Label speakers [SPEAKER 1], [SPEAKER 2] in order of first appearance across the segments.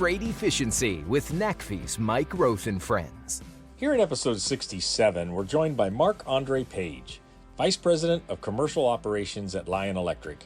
[SPEAKER 1] Freight Efficiency with NACFE's Mike Roth and Friends.
[SPEAKER 2] Here in episode 67, we're joined by Marc-Andre Page, Vice President of Commercial Operations at Lion Electric,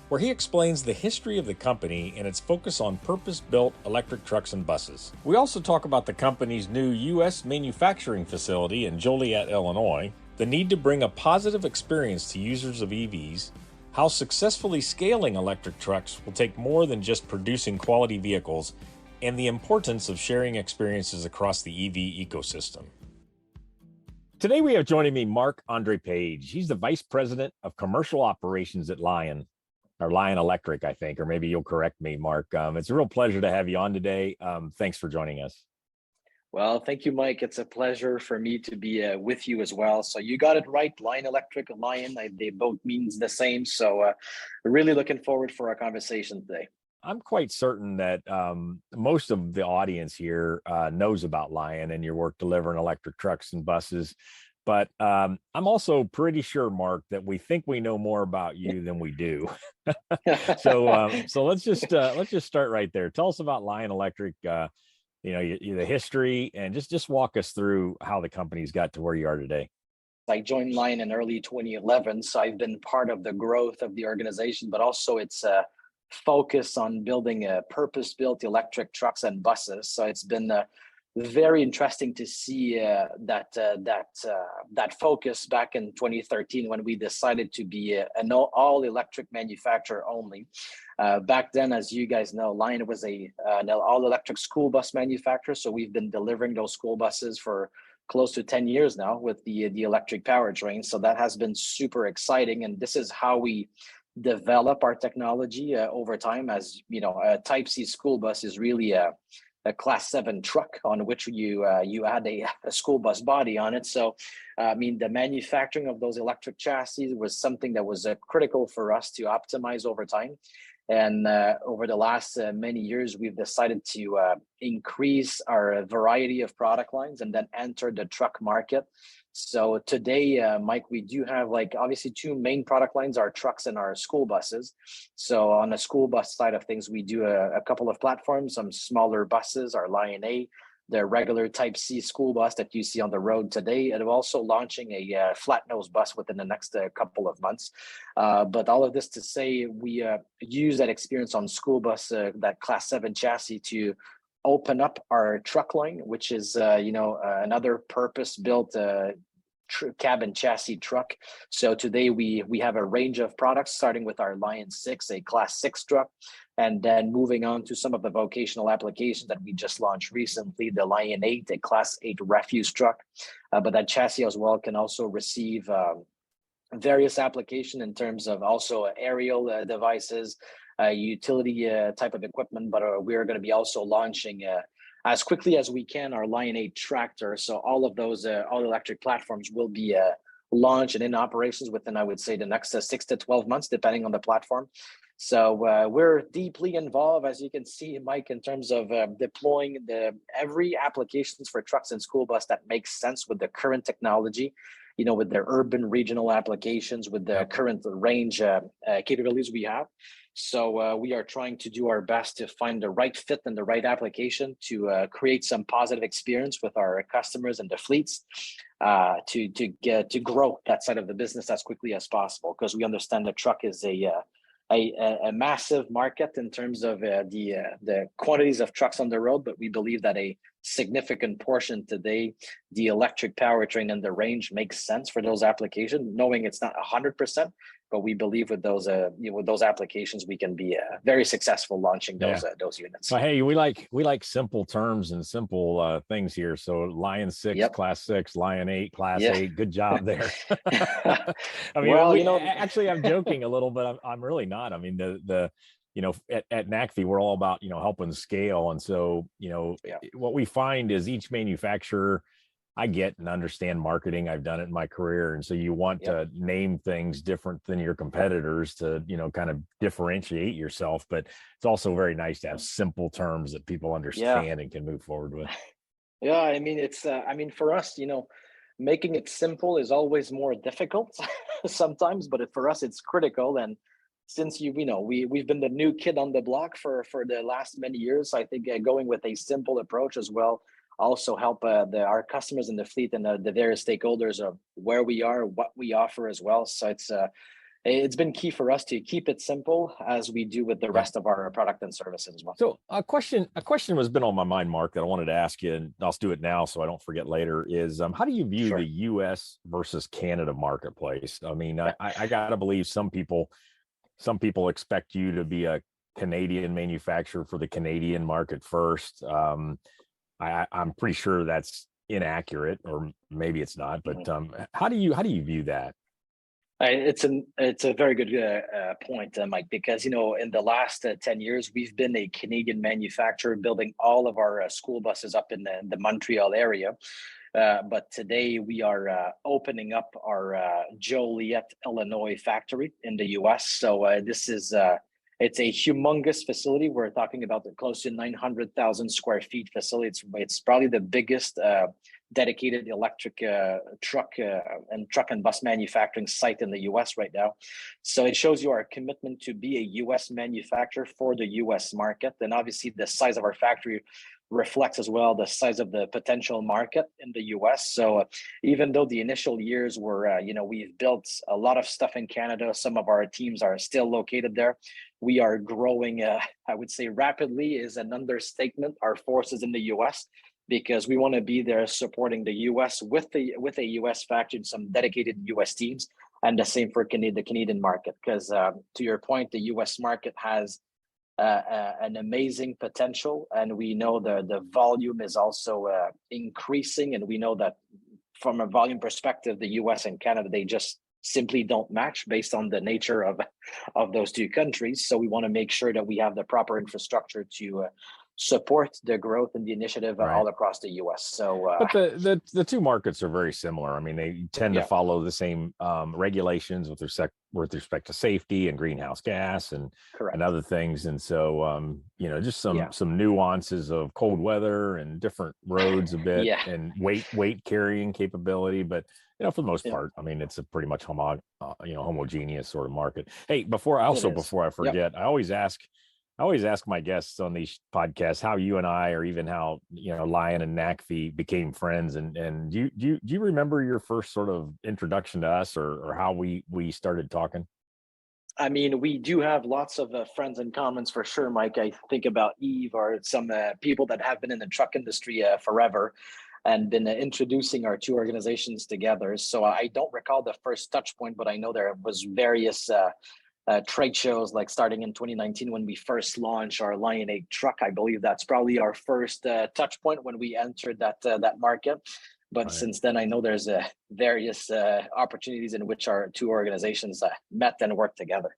[SPEAKER 2] where he explains the history of the company and its focus on purpose-built electric trucks and buses. We also talk about the company's new U.S. manufacturing facility in Joliet, Illinois, the need to bring a positive experience to users of EVs, how successfully scaling electric trucks will take more than just producing quality vehicles, and the importance of sharing experiences across the EV ecosystem. Today we have joining me Marc-Andre Page. He's the Vice President of Commercial Operations at Lion Electric, I think, or maybe you'll correct me, Mark. It's a real pleasure to have you on today. Thanks for joining us.
[SPEAKER 3] Well, thank you, Mike. It's a pleasure for me to be with you as well. So you got it right, Lion Electric and Lion, they both means the same. So really looking forward for our conversation today.
[SPEAKER 2] I'm quite certain that most of the audience here knows about Lion and your work delivering electric trucks and buses. But I'm also pretty sure, Mark, that we think we know more about you than we do. So let's just start right there. Tell us about Lion Electric. The history, and just walk us through how the company's got to where you are today.
[SPEAKER 3] I joined Lion in early 2011, so I've been part of the growth of the organization, but also its focus on building a purpose-built electric trucks and buses. So it's been very interesting to see that focus back in 2013 when we decided to be an all-electric manufacturer only. Back then, as you guys know, Lion was an all-electric school bus manufacturer. So we've been delivering those school buses for close to 10 years now with the electric powertrain. So that has been super exciting. And this is how we develop our technology over time. As you know, a Type C school bus is really a Class 7 truck on which you add a school bus body on it. So, the manufacturing of those electric chassis was something that was critical for us to optimize over time. And over the last many years, we've decided to increase our variety of product lines and then enter the truck market. So today, Mike, we do have obviously two main product lines, our trucks and our school buses. So on the school bus side of things, we do a couple of platforms, some smaller buses, our Lion A, the regular Type C school bus that you see on the road today, and we're also launching a flat nose bus within the next couple of months. But all of this to say, we use that experience on school bus, that Class 7 chassis, to open up our truck line, which is another purpose-built cabin chassis truck. So today we have a range of products, starting with our Lion 6, a Class 6 truck, and then moving on to some of the vocational applications that we just launched recently, the Lion 8, a Class 8 refuse truck. But that chassis as well can also receive various application in terms of also aerial devices, utility type of equipment. But we're going to be also launching as quickly as we can our Lion 8 tractor. So all of those all electric platforms will be launched and in operations within, I would say, the next 6 to 12 months, depending on the platform. So we're deeply involved, as you can see, Mike, in terms of deploying every applications for trucks and school bus that makes sense with the current technology, with their urban regional applications, with the current range capabilities we have. So we are trying to do our best to find the right fit and the right application to create some positive experience with our customers and the fleets to grow that side of the business as quickly as possible, because we understand the truck is a massive market in terms of the quantities of trucks on the road, but we believe that a significant portion today, the electric powertrain and the range makes sense for those applications, knowing it's not 100%, but we believe with those with those applications we can be very successful launching those units.
[SPEAKER 2] So hey, we like simple terms and simple things here. So Lion 6, Class 6, Lion 8, Class 8. Good job there. I mean, actually, I'm joking a little, but I'm really not. I mean, at NACFE, we're all about helping scale, and so what we find is each manufacturer, I get and understand marketing. I've done it in my career. And so you want to name things different than your competitors to, kind of differentiate yourself. But it's also very nice to have simple terms that people understand and can move forward with.
[SPEAKER 3] Yeah. I mean, it's, for us, making it simple is always more difficult sometimes, but for us, it's critical. And since we've been the new kid on the block for the last many years. I think going with a simple approach as well also help our customers in the fleet and the various stakeholders of where we are, what we offer as well. So it's been key for us to keep it simple as we do with the rest of our product and services as well.
[SPEAKER 2] So a question has been on my mind, Mark, that I wanted to ask you, and I'll do it now so I don't forget later, is how do you view the US versus Canada marketplace? I mean, I gotta believe some people expect you to be a Canadian manufacturer for the Canadian market first. I'm pretty sure that's inaccurate, or maybe it's not, but how do you view that?
[SPEAKER 3] It's a very good point, Mike, because in the last 10 years we've been a Canadian manufacturer building all of our school buses up in the Montreal area. But today we are opening up our Joliet, Illinois factory in the US. So it's a humongous facility. We're talking about close to 900,000 square feet facility. It's probably the biggest dedicated electric truck and bus manufacturing site in the US right now. So it shows you our commitment to be a US manufacturer for the US market. And obviously the size of our factory reflects as well the size of the potential market in the US. So even though the initial years were, we've built a lot of stuff in Canada, some of our teams are still located there. We are growing, I would say rapidly is an understatement, our forces in the US, because we want to be there supporting the US with a US factory and some dedicated US teams, and the same for the Canadian market. Because to your point, the US market has an amazing potential, and we know the volume is also increasing, and we know that from a volume perspective, the US and Canada, they just simply don't match based on the nature of those two countries. So we want to make sure that we have the proper infrastructure to support the growth and the initiative all across the US. So
[SPEAKER 2] but the two markets are very similar. I mean, they tend to follow the same regulations with respect to safety and greenhouse gas and other things. And so just some nuances of cold weather and different roads a bit and weight carrying capability, but for the most part, I mean, it's a pretty much homogeneous sort of market. Hey, before I forget, I always ask my guests on these podcasts how you and I, or even how Lion and NACFE became friends. And do you remember your first sort of introduction to us, or how we started talking?
[SPEAKER 3] I mean, we do have lots of friends in common for sure, Mike. I think about Eve or some people that have been in the truck industry forever and been introducing our two organizations together. So I don't recall the first touch point, but I know there was various trade shows, like starting in 2019 when we first launched our Lion 8 truck. I believe that's probably our first touch point when we entered that market. But since then, I know there's various opportunities in which our two organizations met and worked together.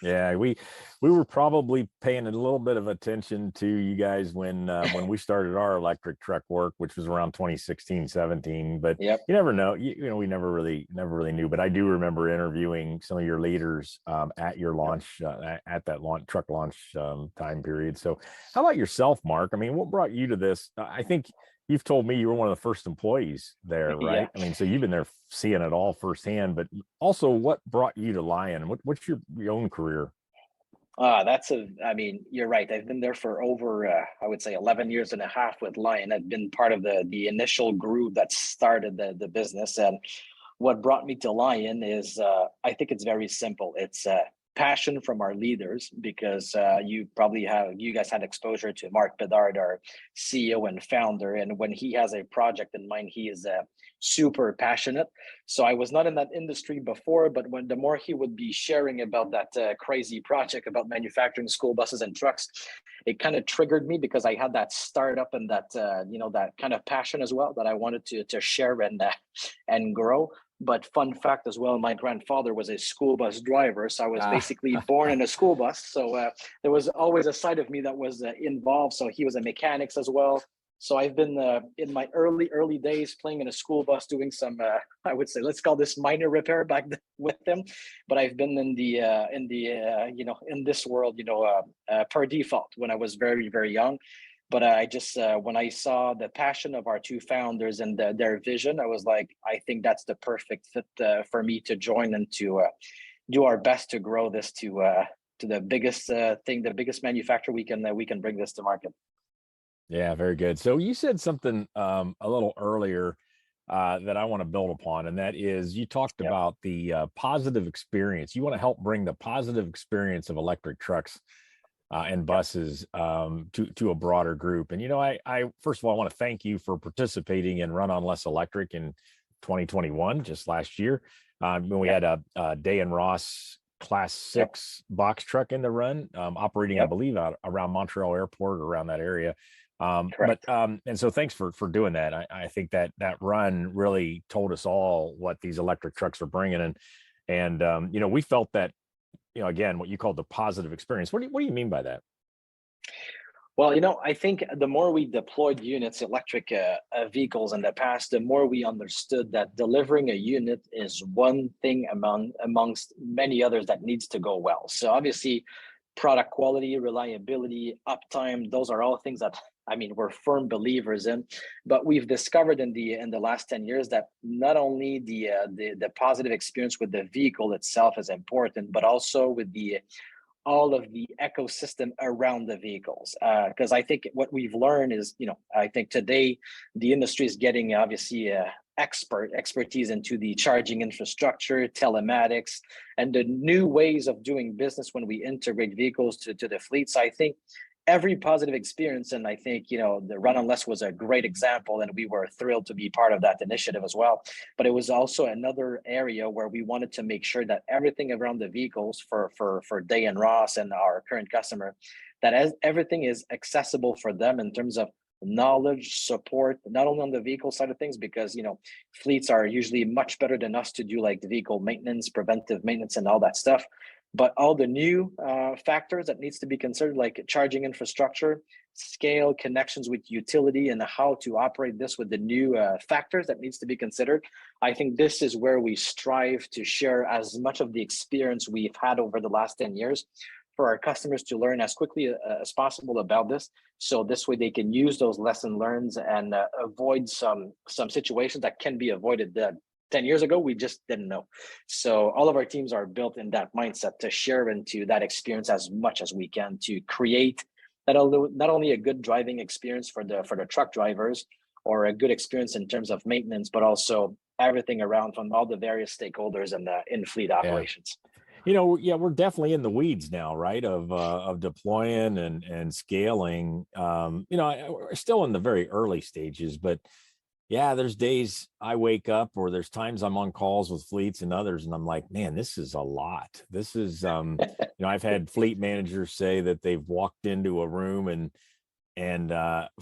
[SPEAKER 2] Yeah, we were probably paying a little bit of attention to you guys when we started our electric truck work, which was around 2016, 17. But you never know. We never really knew. But I do remember interviewing some of your leaders at your launch, at that truck launch time period. So, how about yourself, Mark? I mean, what brought you to this? I think you've told me you were one of the first employees there, right? I mean, so you've been there seeing it all firsthand, but also what brought you to Lion? What's your own career?
[SPEAKER 3] I mean, you're right. I've been there for over, I would say 11 years and a half with Lion. I've been part of the initial group that started the business. And what brought me to Lion is, I think it's very simple. It's passion from our leaders, because you guys had exposure to Mark Bedard, our CEO and founder, and when he has a project in mind, he is super passionate. So I was not in that industry before, but the more he would be sharing about that crazy project about manufacturing school buses and trucks, it kind of triggered me, because I had that startup and that that kind of passion as well that I wanted to share and grow. But fun fact as well, my grandfather was a school bus driver. So I was basically born in a school bus. So there was always a side of me that was involved. So he was a mechanic as well. So I've been in my early days playing in a school bus, doing some, I would say, let's call this minor repair back with them. But I've been in this world, per default when I was very, very young. But I just, when I saw the passion of our two founders and their vision, I was like, I think that's the perfect fit for me to join and to do our best to grow this to the biggest thing, the biggest manufacturer we can bring this to market.
[SPEAKER 2] Yeah, very good. So you said something a little earlier that I want to build upon, and that is you talked
[SPEAKER 3] Yep.
[SPEAKER 2] about the positive experience. You want to help bring the positive experience of electric trucks and buses to a broader group. And I first of all, I want to thank you for participating in Run on Less Electric in 2021, just last year, when we
[SPEAKER 3] Yep.
[SPEAKER 2] had a Day and Ross Class 6 box truck in the run, operating, I
[SPEAKER 3] Yep.
[SPEAKER 2] believe, out around Montreal Airport, around that area. But
[SPEAKER 3] Correct.
[SPEAKER 2] and so thanks for doing that. I think that run really told us all what these electric trucks are bringing, and we felt that, again, what you called the positive experience. What do you mean by that?
[SPEAKER 3] Well, I think the more we deployed units, electric vehicles in the past, the more we understood that delivering a unit is one thing amongst many others that needs to go well. So obviously, product quality, reliability, uptime, those are all things that we're firm believers in. But we've discovered in the last 10 years that not only the positive experience with the vehicle itself is important, but also with all of the ecosystem around the vehicles. Because I think what we've learned is, I think today the industry is getting obviously expertise into the charging infrastructure, telematics, and the new ways of doing business when we integrate vehicles to the fleet. So I think every positive experience, and I think the Run on Less was a great example, and we were thrilled to be part of that initiative as well. But it was also another area where we wanted to make sure that everything around the vehicles for Day and Ross and our current customer, that as everything is accessible for them in terms of knowledge, support, not only on the vehicle side of things, because fleets are usually much better than us to do like the vehicle maintenance, preventive maintenance, and all that stuff. But all the new factors that needs to be considered, like charging infrastructure, scale, connections with utility, and how to operate this with the new factors that needs to be considered. I think this is where we strive to share as much of the experience we've had over the last 10 years for our customers to learn as quickly as possible about this. So this way they can use those lesson learns and avoid some situations that can be avoided 10 years ago, we just didn't know. So all of our teams are built in that mindset to share into that experience as much as we can to create not only a good driving experience for the truck drivers or a good experience in terms of maintenance, but also everything around from all the various stakeholders and in fleet operations.
[SPEAKER 2] Yeah, we're definitely in the weeds now, right? Of deploying and scaling. We're still in the very early stages, but yeah, there's days I wake up or there's times I'm on calls with fleets and others, and I'm like, man, this is a lot. This is, I've had fleet managers say that they've walked into a room and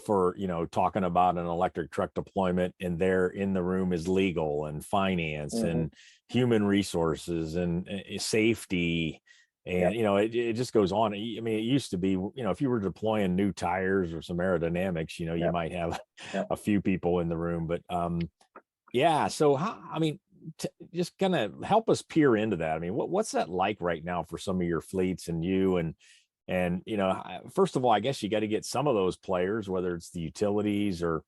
[SPEAKER 2] for, talking about an electric truck deployment, and there in the room is legal and finance and human resources and safety. And, it just goes on. I mean, it used to be, if you were deploying new tires or some aerodynamics, you might have a few people in the room, but yeah. So just kind of help us peer into that. I mean, what's that like right now for some of your fleets and you, and first of all, I guess you got to get some of those players, whether it's the utilities or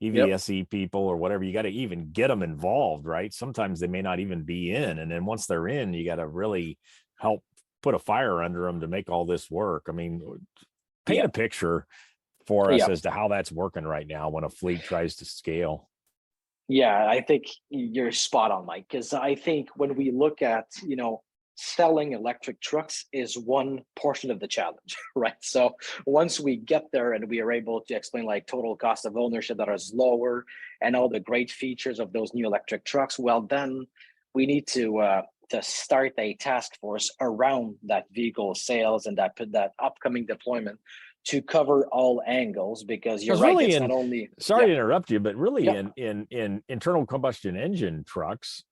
[SPEAKER 2] EVSE people or whatever, you got to even get them involved, right? Sometimes they may not even be in. And then once they're in, you got to really help put a fire under them to make all this work. I mean, paint a picture for us as to how that's working right now when a fleet tries to scale.
[SPEAKER 3] Yeah, I think you're spot on, Mike, because I think when we look at, selling electric trucks is one portion of the challenge, right? So once we get there and we are able to explain like total cost of ownership that is lower and all the great features of those new electric trucks, well, then we need to start a task force around that vehicle sales and that upcoming deployment to cover all angles, because you're right.
[SPEAKER 2] Really,
[SPEAKER 3] it's not only
[SPEAKER 2] sorry to interrupt you, but really in internal combustion engine trucks,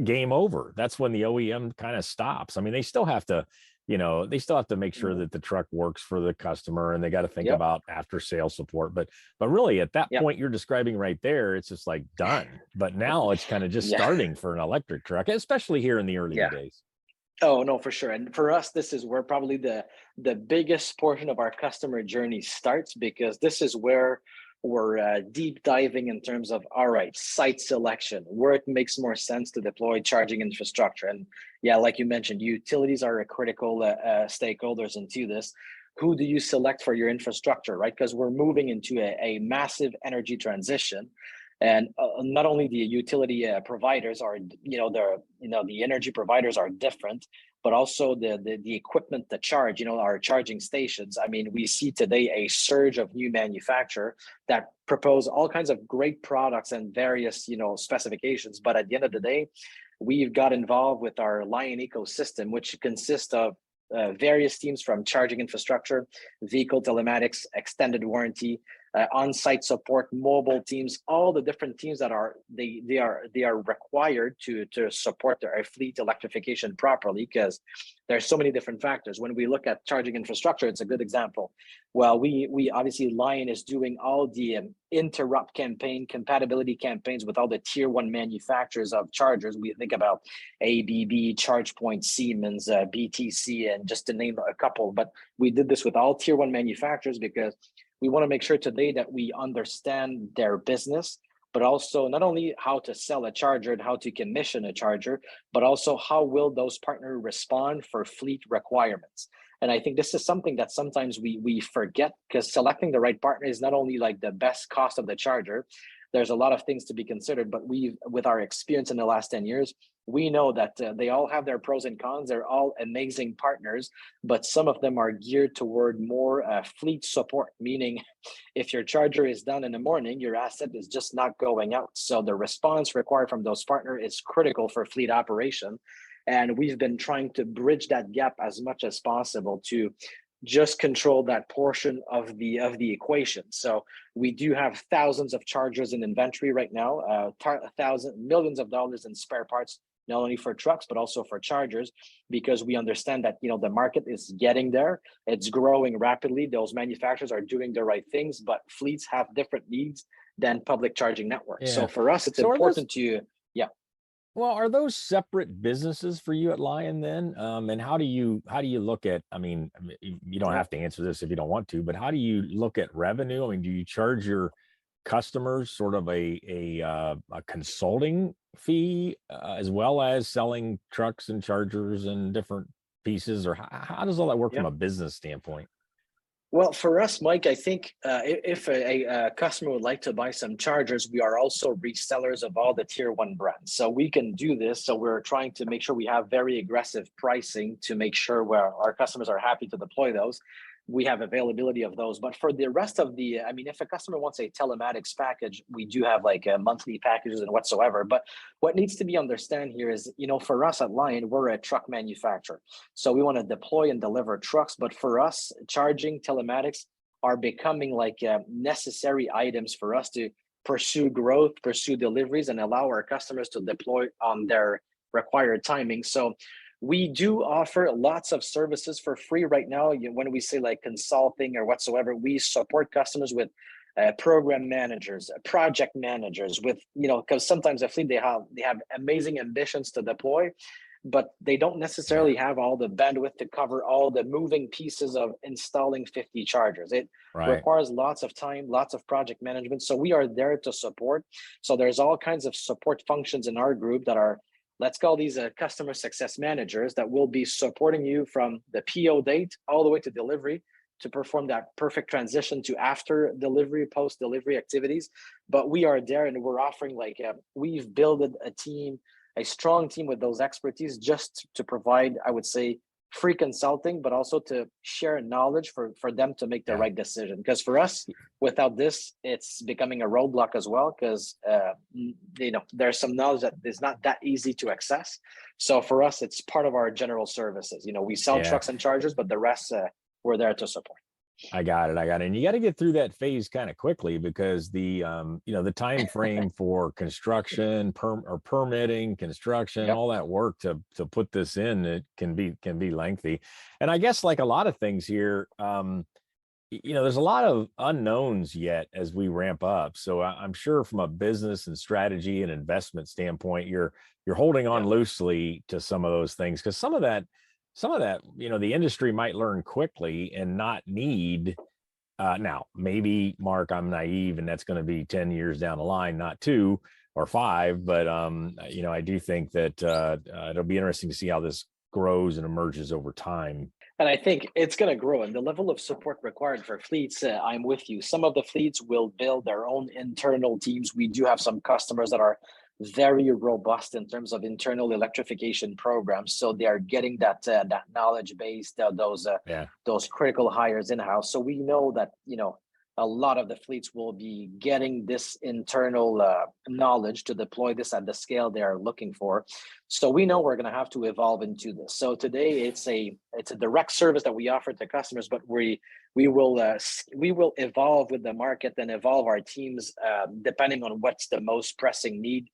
[SPEAKER 2] game over. That's when the OEM kind of stops. I mean, they still have to, make sure that the truck works for the customer, and they got to think about after sales support. But really at that point you're describing right there, it's just like done. But now it's kind of just starting for an electric truck, especially here in the early days.
[SPEAKER 3] Oh, no, for sure. And for us, this is where probably the biggest portion of our customer journey starts, because this is where we're deep diving in terms of, all right, site selection, where it makes more sense to deploy charging infrastructure. And yeah, like you mentioned, utilities are a critical stakeholders into this. Who do you select for your infrastructure, right? Because we're moving into a massive energy transition. And not only the utility providers are, the energy providers are different, but also the equipment to charge, our charging stations. I mean, we see today a surge of new manufacturer that propose all kinds of great products and various, specifications. But at the end of the day, we've got involved with our Lion ecosystem, which consists of various teams from charging infrastructure, vehicle telematics, extended warranty, on-site support, mobile teams, all the different teams that they are required to support their fleet electrification properly, because there's so many different factors. When we look at charging infrastructure, it's a good example. Well, we obviously, Lion is doing all the interrupt campaign, compatibility campaigns with all the tier one manufacturers of chargers. We think about ABB, ChargePoint, Siemens, BTC, and just to name a couple. But we did this with all tier one manufacturers because we want to make sure today that we understand their business, but also not only how to sell a charger and how to commission a charger, but also how will those partners respond for fleet requirements. And I think this is something that sometimes we forget, because selecting the right partner is not only like the best cost of the charger. There's a lot of things to be considered, but with our experience in the last 10 years, we know that they all have their pros and cons. They're all amazing partners, but some of them are geared toward more fleet support, meaning if your charger is done in the morning, your asset is just not going out. So the response required from those partners is critical for fleet operation. And we've been trying to bridge that gap as much as possible to just control that portion of the equation. So we do have thousands of chargers in inventory right now, millions of dollars in spare parts, not only for trucks, but also for chargers, because we understand that, the market is getting there. It's growing rapidly. Those manufacturers are doing the right things, but fleets have different needs than public charging networks.
[SPEAKER 2] Yeah.
[SPEAKER 3] So for us, it's
[SPEAKER 2] So
[SPEAKER 3] important to, yeah.
[SPEAKER 2] Well, are those separate businesses for you at Lion then? And how do you look at, I mean, you don't have to answer this if you don't want to, but how do you look at revenue? I mean, do you charge your customers sort of a consulting fee as well as selling trucks and chargers and different pieces, or how does all that work from a business standpoint?
[SPEAKER 3] Well, for us, Mike, I think if a customer would like to buy some chargers, we are also resellers of all the tier one brands. So we can do this. So we're trying to make sure we have very aggressive pricing to make sure where our customers are happy to deploy those. We have availability of those. But for the rest of if a customer wants a telematics package, we do have like monthly packages and whatsoever. But what needs to be understood here is, for us at Lion, we're a truck manufacturer. So we want to deploy and deliver trucks. But for us, charging, telematics are becoming like necessary items for us to pursue growth, pursue deliveries, and allow our customers to deploy on their required timing. So we do offer lots of services for free right now. When we say like consulting or whatsoever, we support customers with program managers, project managers, with, because sometimes a fleet, they have amazing ambitions to deploy, but they don't necessarily have all the bandwidth to cover all the moving pieces of installing 50 chargers. It requires lots of time, lots of project management. So we are there to support. So there's all kinds of support functions in our group that are, let's call these customer success managers, that will be supporting you from the PO date all the way to delivery to perform that perfect transition to after delivery, post delivery activities. But we are there, and we're offering we've built a team, a strong team with those expertise, just to provide, I would say, free consulting, but also to share knowledge for them to make the right decision. Because for us, without this, it's becoming a roadblock as well, because there's some knowledge that is not that easy to access. So for us, it's part of our general services. We sell trucks and chargers, but the rest, we're there to support.
[SPEAKER 2] I got it. And you got to get through that phase kind of quickly, because the the time frame for construction, permitting, construction, all that work to put this in, it can be lengthy. And I guess, like a lot of things here, there's a lot of unknowns yet as we ramp up. So I'm sure from a business and strategy and investment standpoint, you're holding on loosely to some of those things, because some of that, the industry might learn quickly and not need Now, maybe, Mark, I'm naive, and that's going to be 10 years down the line, not 2 or 5. But I do think that it'll be interesting to see how this grows and emerges over time.
[SPEAKER 3] And I think it's going to grow. And the level of support required for fleets, I'm with you. Some of the fleets will build their own internal teams. We do have some customers that are very robust in terms of internal electrification programs. So they are getting that knowledge base, those critical hires in house. So we know that a lot of the fleets will be getting this internal knowledge to deploy this at the scale they are looking for. So we know we're going to have to evolve into this. So today it's a direct service that we offer to customers, but we will evolve with the market and evolve our teams depending on what's the most pressing need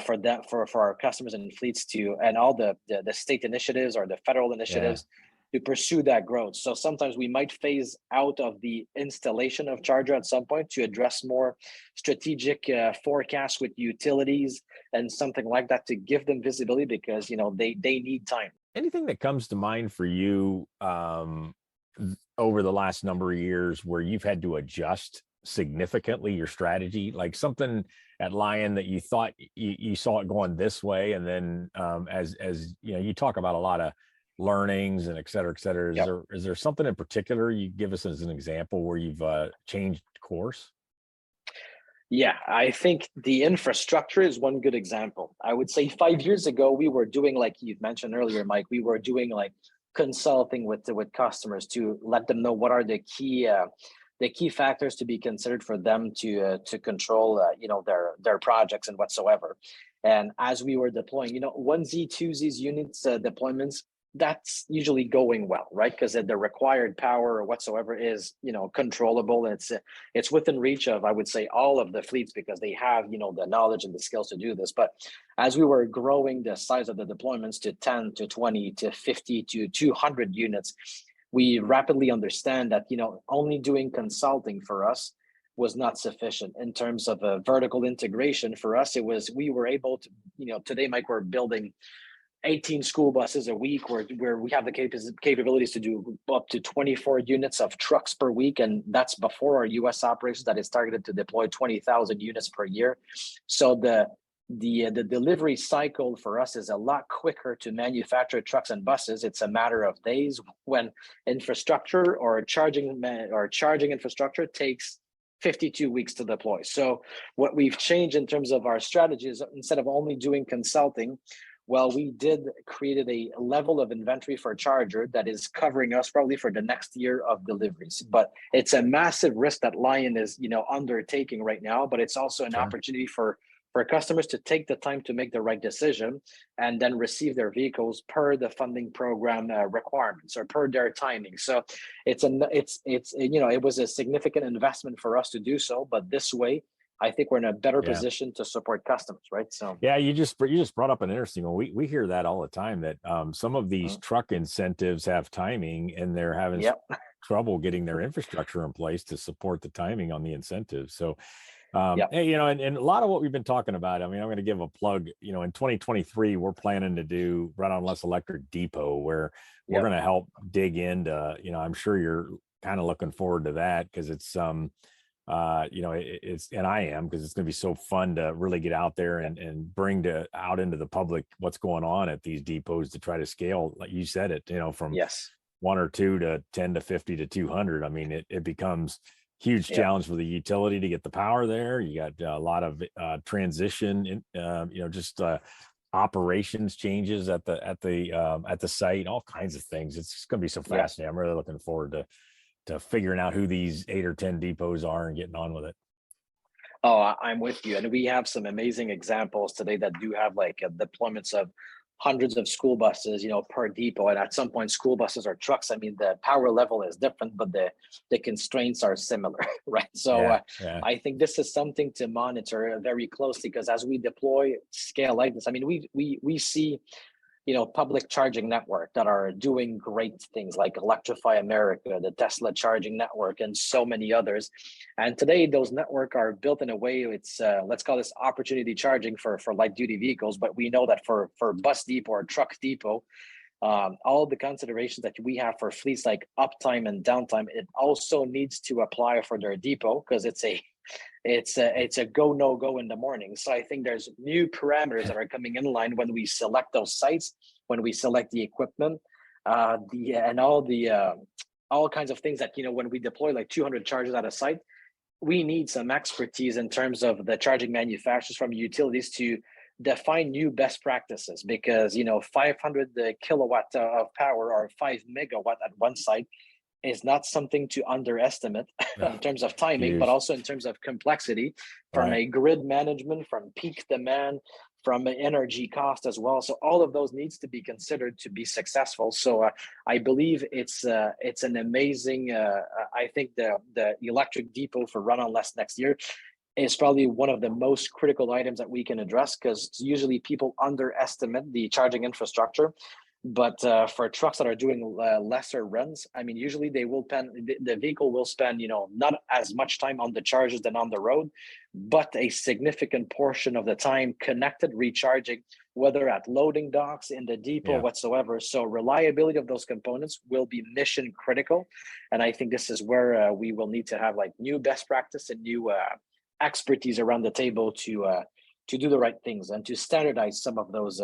[SPEAKER 3] for our customers and fleets and all the state initiatives or the federal initiatives. Yeah. To pursue that growth. So sometimes we might phase out of the installation of charger at some point to address more strategic forecasts with utilities and something like that to give them visibility because they need time.
[SPEAKER 2] Anything that comes to mind for you over the last number of years where you've had to adjust significantly your strategy, like something at Lion that you thought you saw it going this way, and then as you talk about a lot of learnings and et cetera, Yep. Is there something in particular you give us as an example where you've changed course?
[SPEAKER 3] Yeah, I think the infrastructure is one good example. I would say 5 years ago, we were doing, like you've mentioned earlier, Mike, we were doing like consulting with customers to let them know what are the key factors to be considered for them to control their projects and whatsoever. And as we were deploying, 1Z, 2Z's units deployments, that's usually going well, right? Because the required power or whatsoever is, controllable. And it's within reach of, I would say, all of the fleets because they have, the knowledge and the skills to do this. But as we were growing the size of the deployments to 10 to 20 to 50 to 200 units, we rapidly understand that, only doing consulting for us was not sufficient in terms of a vertical integration. For us, we were able to, today, Mike, we're building 18 school buses a week where we have the capabilities to do up to 24 units of trucks per week. And that's before our US operations that is targeted to deploy 20,000 units per year. So the delivery cycle for us is a lot quicker to manufacture trucks and buses. It's a matter of days when infrastructure or charging infrastructure takes 52 weeks to deploy. So what we've changed in terms of our strategy is instead of only doing consulting, we created a level of inventory for a charger that is covering us probably for the next year of deliveries. But it's a massive risk that Lion is, undertaking right now. But it's also an opportunity for customers to take the time to make the right decision and then receive their vehicles per the funding program requirements or per their timing. So it was a significant investment for us to do so. But this way, I think we're in a better position to support customers, right? So
[SPEAKER 2] you just brought up an interesting one. We hear that all the time that some of these truck incentives have timing, and they're having trouble getting their infrastructure in place to support the timing on the incentives. So, and a lot of what we've been talking about. I mean, I'm going to give a plug. In 2023, we're planning to do Run on Less Electric Depot, where we're going to help dig into. I'm sure you're kind of looking forward to that because it's and I am, because it's going to be so fun to really get out there and bring out into the public what's going on at these depots to try to scale, like you said it, from 1 or 2 to 10 to 50 to 200. I mean, it becomes huge challenge for the utility to get the power there. You got a lot of transition, operations changes at the site, all kinds of things. It's going to be so fascinating. I'm really looking forward to figuring out who these 8 or 10 depots are and getting on with it.
[SPEAKER 3] Oh, I'm with you. And we have some amazing examples today that do have deployments of hundreds of school buses, per depot. And at some point, school buses or trucks, I mean, the power level is different, but the constraints are similar, right? So I think this is something to monitor very closely, because as we deploy scale like this, I mean, we see public charging network that are doing great things like Electrify America, the Tesla charging network, and so many others. And today those network are built in a way it's let's call this opportunity charging for light duty vehicles. But we know that for bus depot or truck depot, all the considerations that we have for fleets like uptime and downtime, it also needs to apply for their depot, because it's a go no go in the morning. So I think there's new parameters that are coming in line when we select those sites, when we select the equipment, and all kinds of things that, when we deploy like 200 chargers at a site, we need some expertise in terms of the charging manufacturers from utilities to define new best practices, because 500 kilowatt of power or 5 megawatt at one site is not something to underestimate in terms of timing, but also in terms of complexity from a grid management, from peak demand, from energy cost as well. So all of those needs to be considered to be successful. So I believe it's an amazing, I think the electric depot for Run on Less next year is probably one of the most critical items that we can address, because usually people underestimate the charging infrastructure. But for trucks that are doing lesser runs, I mean, usually the vehicle will spend, not as much time on the chargers than on the road, but a significant portion of the time connected, recharging, whether at loading docks, in the depot, whatsoever. So reliability of those components will be mission critical. And I think this is where we will need to have like new best practice and new expertise around the table to do the right things and to standardize some of those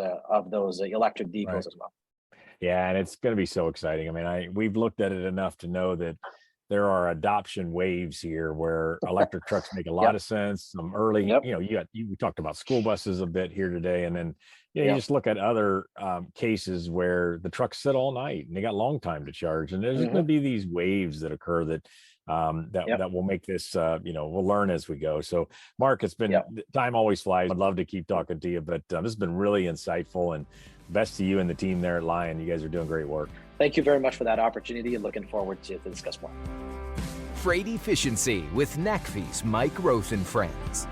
[SPEAKER 3] electric depots as well.
[SPEAKER 2] Yeah, and it's going to be so exciting. I mean, we've looked at it enough to know that there are adoption waves here where electric trucks make a lot of sense. Some early, we talked about school buses a bit here today, and then you just look at other cases where the trucks sit all night and they got long time to charge, and there's going to be these waves that occur that that will make this, we'll learn as we go. So, Mark, it's been time always flies. I'd love to keep talking to you, but this has been really insightful, and best to you and the team there at Lion. You guys are doing great work.
[SPEAKER 3] Thank you very much for that opportunity, and looking forward to discuss more.
[SPEAKER 1] Freight Efficiency with NACFI's Mike Roth and Friends.